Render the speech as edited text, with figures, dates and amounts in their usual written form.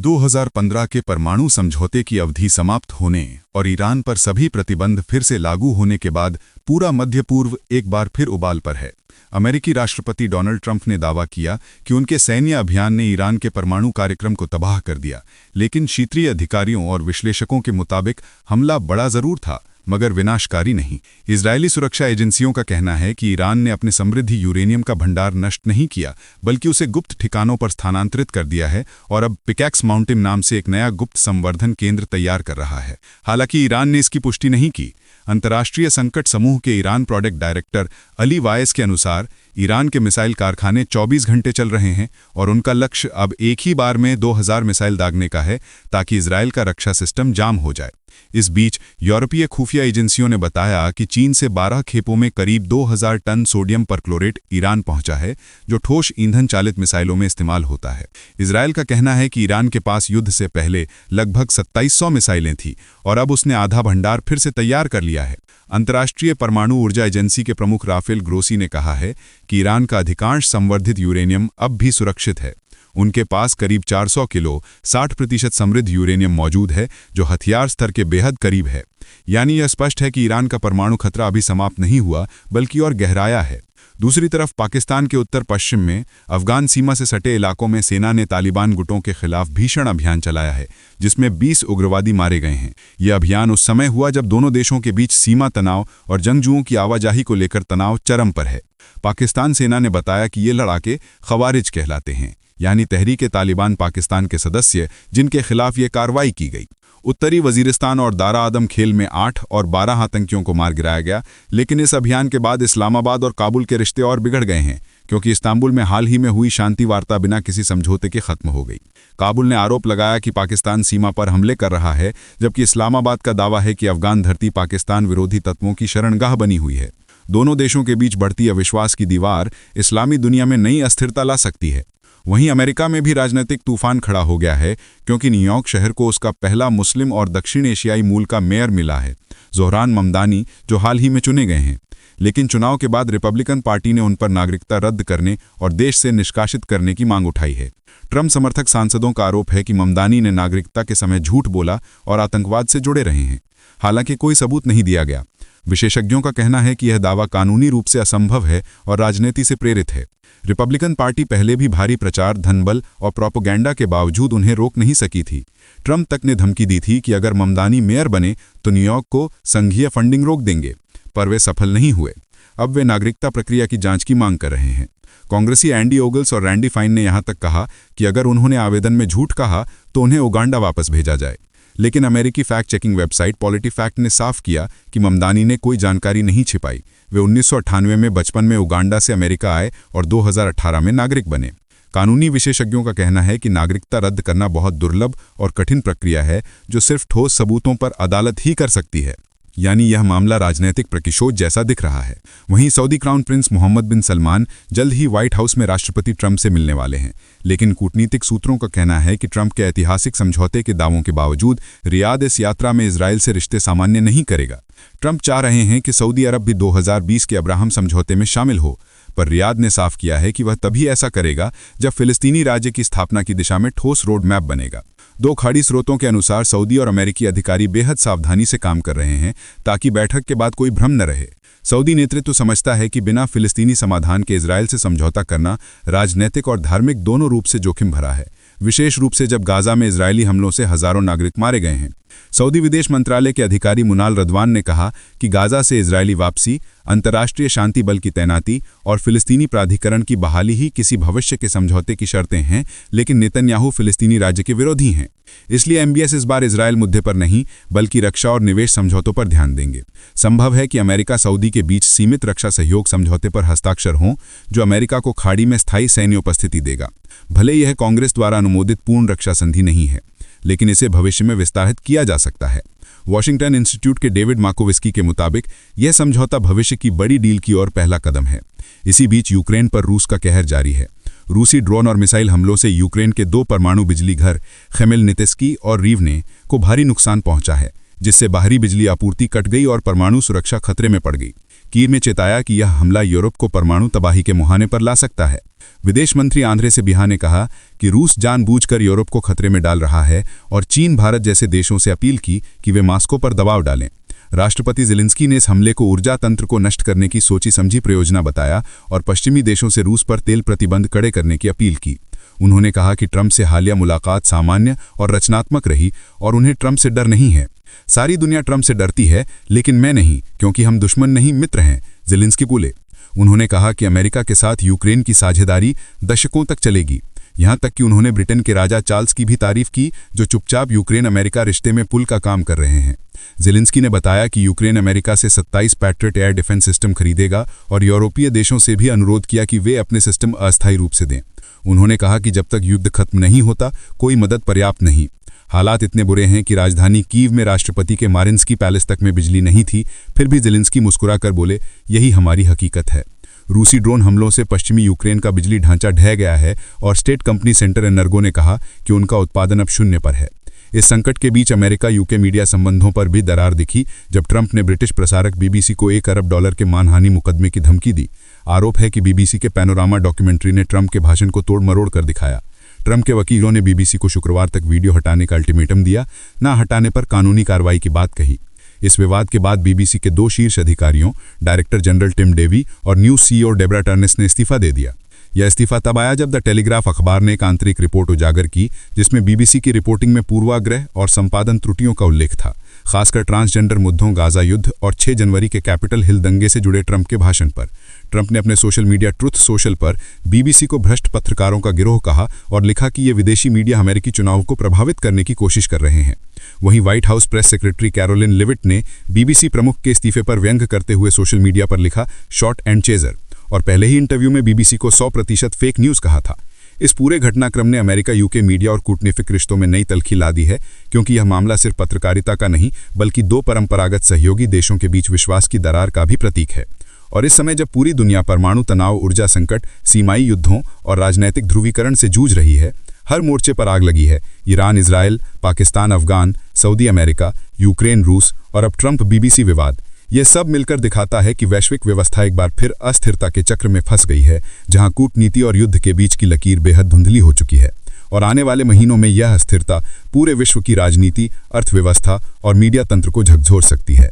2015 के परमाणु समझौते की अवधि समाप्त होने और ईरान पर सभी प्रतिबंध फिर से लागू होने के बाद पूरा मध्य पूर्व एक बार फिर उबाल पर है। अमेरिकी राष्ट्रपति डोनाल्ड ट्रंप ने दावा किया कि उनके सैन्य अभियान ने ईरान के परमाणु कार्यक्रम को तबाह कर दिया, लेकिन क्षेत्रीय अधिकारियों और विश्लेषकों के मुताबिक हमला बड़ा जरूर था, मगर विनाशकारी नहीं। इजरायली सुरक्षा एजेंसियों का कहना है कि ईरान ने अपने समृद्ध यूरेनियम का भंडार नष्ट नहीं किया, बल्कि उसे गुप्त ठिकानों पर स्थानांतरित कर दिया है और अब पिकैक्स माउंटेन नाम से एक नया गुप्त संवर्धन केंद्र तैयार कर रहा है। हालांकि ईरान ने इसकी पुष्टि नहीं की। अंतर्राष्ट्रीय संकट समूह के Iran project director Ali Vaez के अनुसार ईरान के मिसाइल कारखाने 24 घंटे चल रहे हैं और उनका लक्ष्य अब एक ही बार में 2000 मिसाइल दागने का है, ताकि इजरायल का रक्षा सिस्टम जाम हो जाए। इस बीच यूरोपीय खुफिया एजेंसियों ने बताया कि चीन से 12 खेपों में करीब 2000 टन सोडियम परक्लोरेट ईरान पहुंचा है, जो ठोस ईंधन चालित मिसाइलों में इस्तेमाल होता है। इजरायल का कहना है कि ईरान के पास युद्ध से पहले लगभग 2700 मिसाइलें थीं और अब उसने आधा भंडार फिर से तैयार कर लिया है। अंतर्राष्ट्रीय परमाणु ऊर्जा एजेंसी के प्रमुख राफेल ग्रोसी ने कहा है कि ईरान का अधिकांश संवर्धित यूरेनियम अब भी सुरक्षित है। उनके पास करीब 400 किलो 60% समृद्ध यूरेनियम मौजूद है, जो हथियार स्तर के बेहद करीब है। यानी यह स्पष्ट है कि ईरान का परमाणु खतरा अभी समाप्त नहीं हुआ, बल्कि और गहराया है। दूसरी तरफ पाकिस्तान के उत्तर पश्चिम में अफगान सीमा से सटे इलाकों में सेना ने तालिबान गुटों के खिलाफ भीषण अभियान चलाया है, जिसमें 20 उग्रवादी मारे गए हैं। यह अभियान उस समय हुआ जब दोनों देशों के बीच सीमा तनाव और जंगजुओं की आवाजाही को लेकर तनाव चरम पर है। पाकिस्तान सेना ने बताया कि ये लड़ाके खवारिज कहलाते हैं, यानी तहरीक-ए-तालिबान पाकिस्तान के सदस्य, जिनके खिलाफ ये कार्रवाई की गई। उत्तरी वजीरिस्तान और दारा आदम खेल में 8 और 12 आतंकियों को मार गिराया गया, लेकिन इस अभियान के बाद इस्लामाबाद और काबुल के रिश्ते और बिगड़ गए हैं, क्योंकि इस्तांबुल में हाल ही में हुई शांति वार्ता बिना किसी समझौते के खत्म हो गई। काबुल ने आरोप लगाया कि पाकिस्तान सीमा पर हमले कर रहा है, जबकि इस्लामाबाद का दावा है कि अफगान धरती पाकिस्तान विरोधी तत्वों की शरणगाह बनी हुई है। दोनों देशों के बीच बढ़ती अविश्वास की दीवार इस्लामी दुनिया में नई अस्थिरता ला सकती है। वहीं अमेरिका में भी राजनीतिक तूफान खड़ा हो गया है, क्योंकि न्यूयॉर्क शहर को उसका पहला मुस्लिम और दक्षिण एशियाई मूल का मेयर मिला है, जोहरान ममदानी, जो हाल ही में चुने गए हैं। लेकिन चुनाव के बाद रिपब्लिकन पार्टी ने उन पर नागरिकता रद्द करने और देश से निष्कासित करने की मांग उठाई है। ट्रंप समर्थक सांसदों का आरोप है कि ममदानी ने नागरिकता के समय झूठ बोला और आतंकवाद से जुड़े रहे हैं। हालांकि कोई सबूत नहीं दिया गया। विशेषज्ञों का कहना है कि यह दावा कानूनी रूप से असंभव है और राजनीति से प्रेरित है। रिपब्लिकन पार्टी पहले भी भारी प्रचार, धनबल और प्रोपेगेंडा के बावजूद उन्हें रोक नहीं सकी थी। ट्रंप तक ने धमकी दी थी कि अगर ममदानी मेयर बने तो न्यूयॉर्क को संघीय फंडिंग रोक देंगे, पर वे सफल नहीं हुए। अब वे नागरिकता प्रक्रिया की जांच की मांग कर रहे हैं। कांग्रेसी एंडी ओगल्स और रैंडी फाइन ने यहां तक कहा कि अगर उन्होंने आवेदन में झूठ कहा तो उन्हें उगांडा वापस भेजा जाए। लेकिन अमेरिकी फैक्ट चेकिंग वेबसाइट पॉलिटिफैक्ट ने साफ किया कि ममदानी ने कोई जानकारी नहीं छिपाई। वे 1998 में बचपन में उगांडा से अमेरिका आए और 2018 में नागरिक बने। कानूनी विशेषज्ञों का कहना है कि नागरिकता रद्द करना बहुत दुर्लभ और कठिन प्रक्रिया है, जो सिर्फ ठोस सबूतों पर अदालत ही कर सकती है। यानी यह मामला राजनीतिक प्रतिशोध जैसा दिख रहा है। वहीं सऊदी क्राउन प्रिंस मोहम्मद बिन सलमान जल्द ही व्हाइट हाउस में राष्ट्रपति ट्रंप से मिलने वाले हैं, लेकिन कूटनीतिक सूत्रों का कहना है कि ट्रंप के ऐतिहासिक समझौते के दावों के बावजूद रियाद इस यात्रा में इजरायल से रिश्ते सामान्य नहीं करेगा। ट्रंप चाह रहे हैं कि सऊदी अरब भी 2020 के अब्राहम समझौते में शामिल हो, पर रियाद ने साफ किया है कि वह तभी ऐसा करेगा जब फिलिस्तीनी राज्य की स्थापना की दिशा में ठोस रोड मैप बनेगा। दो खाड़ी स्रोतों के अनुसार सऊदी और अमेरिकी अधिकारी बेहद सावधानी से काम कर रहे हैं, ताकि बैठक के बाद कोई भ्रम न रहे। सऊदी नेतृत्व समझता है कि बिना फिलिस्तीनी समाधान के इजरायल से समझौता करना राजनीतिक और धार्मिक दोनों रूप से जोखिम भरा है, विशेष रूप से जब गाजा में इजरायली हमलों से हजारों नागरिक मारे गए हैं। सऊदी विदेश मंत्रालय के अधिकारी मुनाल रदवान ने कहा कि गाजा से इजरायली वापसी, अंतर्राष्ट्रीय शांति बल की तैनाती और फिलिस्तीनी प्राधिकरण की बहाली ही किसी भविष्य के समझौते की शर्तें हैं, लेकिन नेतन्याहू फिलिस्तीनी राज्य के विरोधी हैं। इसलिए एमबीएस इस बार इजरायल मुद्दे पर नहीं, बल्कि रक्षा और निवेश समझौतों पर ध्यान देंगे। संभव है कि अमेरिका सऊदी के बीच सीमित रक्षा सहयोग समझौते पर हस्ताक्षर हों, जो अमेरिका को खाड़ी में स्थायी सैन्य उपस्थिति देगा। भले यह कांग्रेस द्वारा अनुमोदित पूर्ण रक्षा संधि नहीं है, लेकिन इसे भविष्य में विस्तारित किया जा सकता है। वॉशिंगटन इंस्टीट्यूट के डेविड माकोविस्की के मुताबिक यह समझौता भविष्य की बड़ी डील की ओर पहला कदम है। इसी बीच यूक्रेन पर रूस का कहर जारी है। रूसी ड्रोन और मिसाइल हमलों से यूक्रेन के 2 परमाणु बिजली घर खेमेलनित्स्की और रीवने को भारी नुकसान पहुंचा है, जिससे बाहरी बिजली आपूर्ति कट गई और परमाणु सुरक्षा खतरे में पड़ गई। कीव ने चेताया कि यह हमला यूरोप को परमाणु तबाही के मुहाने पर ला सकता है। विदेश मंत्री आंद्रे सिबिहा ने कहा कि रूस जानबूझकर यूरोप को खतरे में डाल रहा है और चीन भारत जैसे देशों से अपील की कि वे मॉस्को पर दबाव डालें। राष्ट्रपति ज़ेलेंस्की ने इस हमले को ऊर्जा तंत्र को नष्ट करने की सोची समझी प्रयोजना बताया और पश्चिमी देशों से रूस पर तेल प्रतिबंध कड़े करने की अपील की। उन्होंने कहा कि ट्रंप से हालिया मुलाकात सामान्य और रचनात्मक रही और उन्हें ट्रंप से डर नहीं है। सारी दुनिया ट्रंप से डरती है, लेकिन मैं नहीं, क्योंकि हम दुश्मन नहीं मित्र हैं, ज़ेलेंस्की बोले। उन्होंने कहा कि अमेरिका के साथ यूक्रेन की साझेदारी दशकों तक चलेगी। यहां तक कि उन्होंने ब्रिटेन के राजा चार्ल्स की भी तारीफ की, जो चुपचाप यूक्रेन अमेरिका रिश्ते में पुल का काम कर रहे हैं। ज़ेलेंस्की ने बताया कि यूक्रेन अमेरिका से 27 पैट्रियट एयर डिफेंस सिस्टम खरीदेगा और यूरोपीय देशों से भी अनुरोध किया कि वे अपने सिस्टम अस्थायी रूप से दें। उन्होंने कहा कि जब तक युद्ध खत्म नहीं होता, कोई मदद पर्याप्त नहीं। हालात इतने बुरे हैं कि राजधानी कीव में राष्ट्रपति के मारिंस्की पैलेस तक में बिजली नहीं थी, फिर भी ज़ेलेंस्की मुस्कुराकर बोले, यही हमारी हकीकत है। रूसी ड्रोन हमलों से पश्चिमी यूक्रेन का बिजली ढांचा ढह गया है और स्टेट कंपनी सेंटर एनर्गो ने कहा कि उनका उत्पादन अब शून्य पर है। इस संकट के बीच अमेरिका यूके मीडिया संबंधों पर भी दरार दिखी जब ट्रंप ने ब्रिटिश प्रसारक बीबीसी को $1 अरब के मानहानि मुकदमे की धमकी दी। आरोप है कि बीबीसी के पैनोरामा डॉक्यूमेंट्री ने ट्रंप के भाषण को तोड़ मरोड़ कर दिखाया। ट्रंप के वकीलों ने बीबीसी को शुक्रवार तक वीडियो हटाने का अल्टीमेटम दिया, न हटाने पर कानूनी कार्रवाई की बात कही। इस विवाद के बाद बीबीसी के 2 शीर्ष अधिकारियों, डायरेक्टर जनरल टिम डेवी और न्यूज़ सीईओ डेब्रा टर्नेस ने इस्तीफा दे दिया। यह इस्तीफा तब आया जब द टेलीग्राफ अखबार ने एक आंतरिक रिपोर्ट उजागर की, जिसमें बीबीसी की रिपोर्टिंग में पूर्वाग्रह और संपादन त्रुटियों का उल्लेख था, खासकर ट्रांसजेंडर मुद्दों, गाजा युद्ध और 6 जनवरी के कैपिटल हिल दंगे से जुड़े ट्रंप के भाषण पर। ट्रंप ने अपने सोशल मीडिया ट्रुथ सोशल पर बीबीसी को भ्रष्ट पत्रकारों का गिरोह कहा और लिखा कि ये विदेशी मीडिया अमेरिकी चुनाव को प्रभावित करने की कोशिश कर रहे हैं। वहीं white house press secretary Karoline लिविट ने बीबीसी प्रमुख के इस्तीफे पर व्यंग करते हुए सोशल मीडिया पर लिखा, शॉट एंड चेजर, और पहले ही इंटरव्यू में बीबीसी को 100% फेक न्यूज़ कहा था। इस पूरे घटनाक्रम ने अमेरिका यूके मीडिया और कूटनीतिक रिश्तों में नई तलखी ला दी है, क्योंकि यह मामला सिर्फ पत्रकारिता का नहीं बल्कि 2 परंपरागत सहयोगी देशों के बीच विश्वास की दरार का भी प्रतीक है। और इस समय जब पूरी दुनिया परमाणु तनाव, ऊर्जा संकट, सीमाई युद्धों और राजनैतिक ध्रुवीकरण से जूझ रही है, हर मोर्चे पर आग लगी है। Iran, Israel, Pakistan, Afghan, Saudi America, Ukraine, रूस और अब ट्रंप बीबीसी विवाद, यह सब मिलकर दिखाता है कि वैश्विक व्यवस्था एक बार फिर अस्थिरता के चक्र में फंस गई है, जहां कूटनीति और युद्ध के बीच की लकीर बेहद धुंधली हो चुकी है। और आने वाले महीनों में यह अस्थिरता पूरे विश्व की राजनीति, अर्थव्यवस्था और मीडिया तंत्र को झकझोर सकती है।